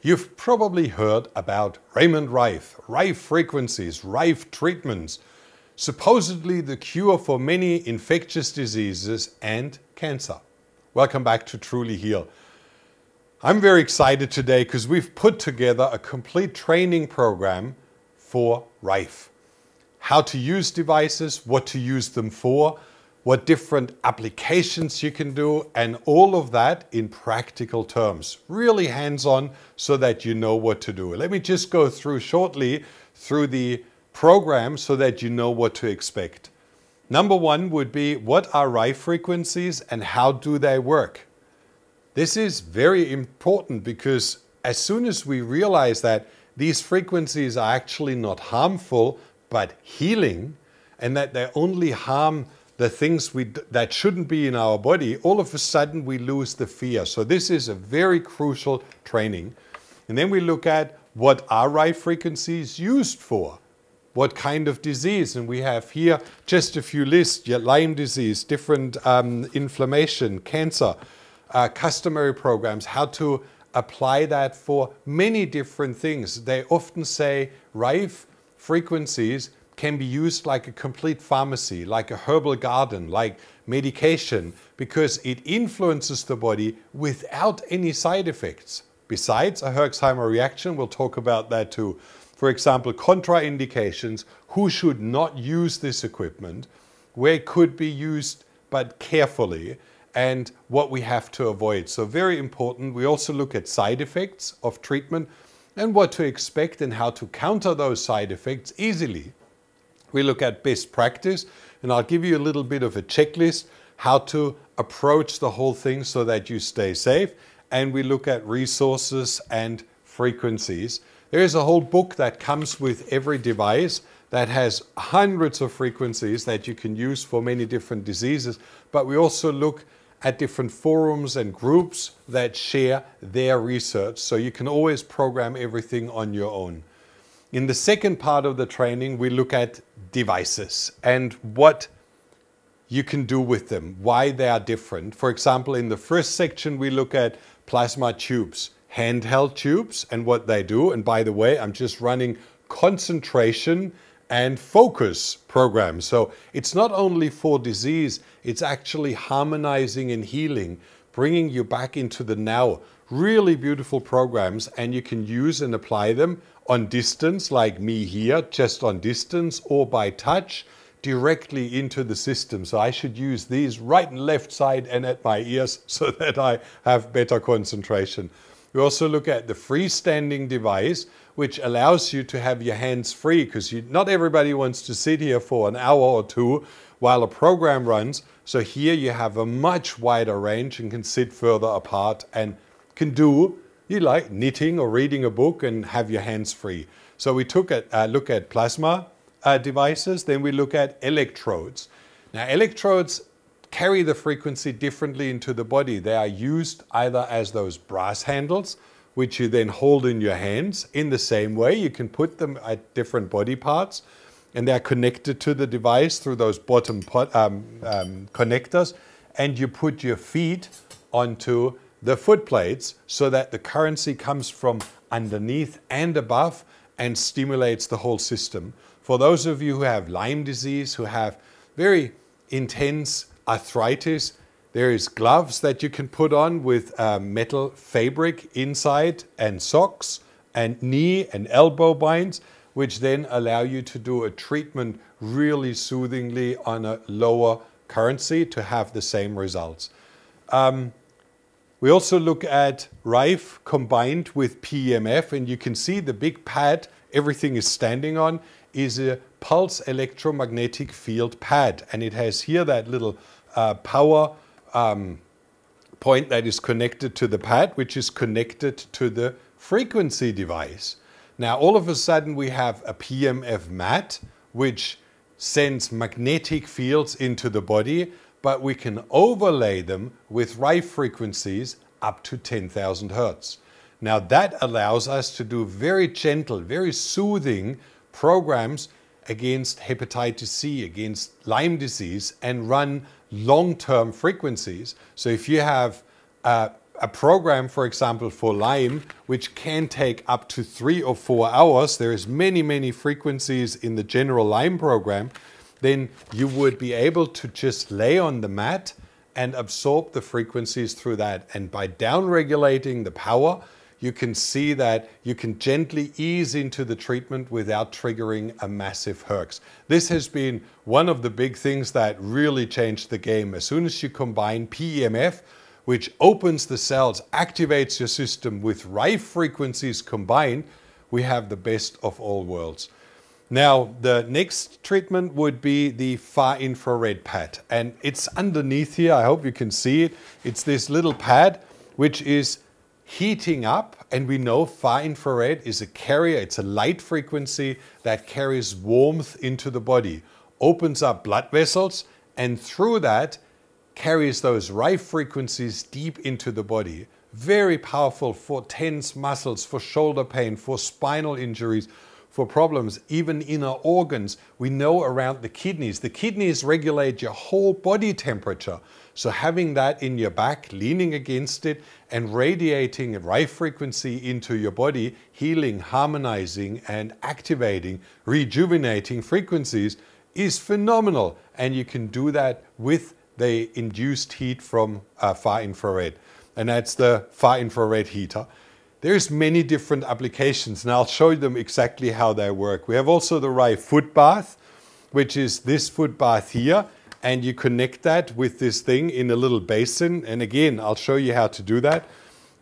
You've probably heard about Raymond Rife, Rife frequencies, Rife treatments, supposedly the cure for many infectious diseases and cancer. Welcome back to Truly Heal. I'm very excited today because we've put together a complete training program for Rife. How to use devices, what to use them for, what different applications you can do, and all of that in practical terms. Really hands-on so that you know what to do. Let me just go through shortly through the program so that you know what to expect. Number one would be, what are Rife frequencies and how do they work? This is very important because as soon as we realize that these frequencies are actually not harmful but healing, and that they only harm the things that shouldn't be in our body, all of a sudden we lose the fear. So this is a very crucial training. And then we look at what are Rife frequencies used for? What kind of disease? And we have here just a few lists: Lyme disease, different inflammation, cancer, customary programs, how to apply that for many different things. They often say Rife frequencies can be used like a complete pharmacy, like a herbal garden, like medication, because it influences the body without any side effects. Besides a Herxheimer reaction, we'll talk about that too. For example, contraindications, who should not use this equipment, where it could be used but carefully, and what we have to avoid. So very important. We also look at side effects of treatment and what to expect and how to counter those side effects easily. We look at best practice, and I'll give you a little bit of a checklist how to approach the whole thing so that you stay safe. And we look at resources and frequencies. There is a whole book that comes with every device that has hundreds of frequencies that you can use for many different diseases. But we also look at different forums and groups that share their research, so you can always program everything on your own. In the second part of the training, we look at devices and what you can do with them, why they are different. For example, in the first section, we look at plasma tubes, handheld tubes and what they do. And by the way, I'm just running concentration and focus programs. So it's not only for disease, it's actually harmonizing and healing, bringing you back into the now. Really beautiful programs, and you can use and apply them on distance, like me here, just on distance, or by touch directly into the system. So I should use these right and left side and at my ears so that I have better concentration. We also look at the freestanding device, which allows you to have your hands free, because not everybody wants to sit here for an hour or two while a program runs. So here you have a much wider range and can sit further apart and can do you like knitting or reading a book and have your hands free. So we look at plasma devices, then we look at electrodes. Now electrodes carry the frequency differently into the body. They are used either as those brass handles, which you then hold in your hands. In the same way, you can put them at different body parts, and they are connected to the device through those bottom connectors, and you put your feet onto the foot plates so that the currency comes from underneath and above and stimulates the whole system. For those of you who have Lyme disease, who have very intense arthritis, there is gloves that you can put on with metal fabric inside, and socks and knee and elbow binds, which then allow you to do a treatment really soothingly on a lower currency to have the same results. We also look at Rife combined with PEMF, and you can see the big pad everything is standing on is a pulse electromagnetic field pad, and it has here that little power point that is connected to the pad, which is connected to the frequency device. Now all of a sudden we have a PEMF mat which sends magnetic fields into the body, but we can overlay them with Rife frequencies up to 10,000 Hertz. Now that allows us to do very gentle, very soothing programs against hepatitis C, against Lyme disease, and run long-term frequencies. So if you have a program, for example, for Lyme, which can take up to 3 or 4 hours, there is many frequencies in the general Lyme program, then you would be able to just lay on the mat and absorb the frequencies through that. And by down-regulating the power, you can see that you can gently ease into the treatment without triggering a massive herx. This has been one of the big things that really changed the game. As soon as you combine PEMF, which opens the cells, activates your system, with Rife frequencies combined, we have the best of all worlds. Now, the next treatment would be the far infrared pad, and it's underneath here. I hope you can see it. It's this little pad which is heating up, and we know far infrared is a carrier. It's a light frequency that carries warmth into the body, opens up blood vessels, and through that carries those Rife frequencies deep into the body. Very powerful for tense muscles, for shoulder pain, for spinal injuries, for problems, even inner organs. We know around the kidneys regulate your whole body temperature. So having that in your back, leaning against it and radiating a Rife frequency into your body, healing, harmonizing and activating, rejuvenating frequencies is phenomenal. And you can do that with the induced heat from far infrared. And that's the far infrared heater. There's many different applications, and I'll show you them exactly how they work. We have also the Rife foot bath, which is this foot bath here, and you connect that with this thing in a little basin. And again, I'll show you how to do that.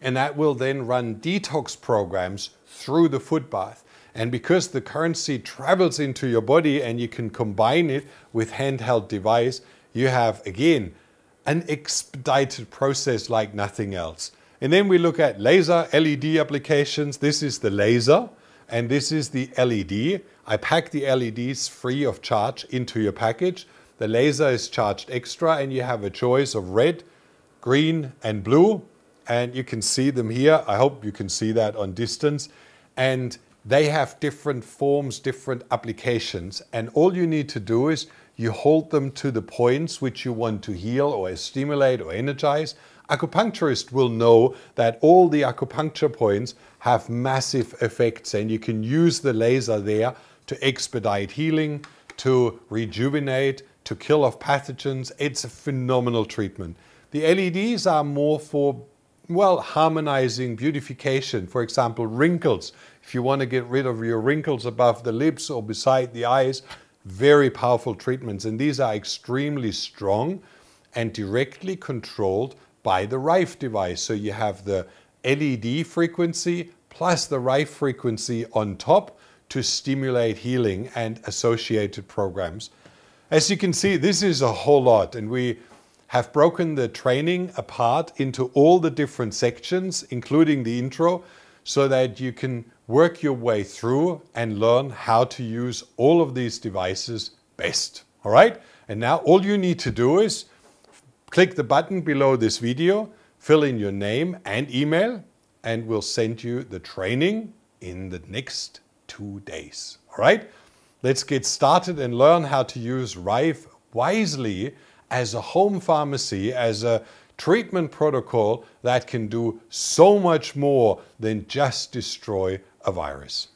And that will then run detox programs through the foot bath. And because the currency travels into your body and you can combine it with handheld device, you have, again, an expedited process like nothing else. And then we look at laser LED applications. This is the laser and this is the LED. I pack the LEDs free of charge into your package. The laser is charged extra and you have a choice of red, green and blue. And you can see them here. I hope you can see that on distance. And they have different forms, different applications. And all you need to do is you hold them to the points which you want to heal or stimulate or energize. Acupuncturist will know that all the acupuncture points have massive effects, and you can use the laser there to expedite healing, to rejuvenate, to kill off pathogens. It's a phenomenal treatment. The LEDs are more for, well, harmonizing, beautification. For example, wrinkles. If you want to get rid of your wrinkles above the lips or beside the eyes, very powerful treatments. And these are extremely strong and directly controlled by the Rife device. So you have the LED frequency plus the Rife frequency on top to stimulate healing and associated programs. As you can see, this is a whole lot, and we have broken the training apart into all the different sections, including the intro, so that you can work your way through and learn how to use all of these devices best. All right? And now all you need to do is click the button below this video, fill in your name and email, and we'll send you the training in the next 2 days. All right? Let's get started and learn how to use Rife wisely as a home pharmacy, as a treatment protocol that can do so much more than just destroy a virus.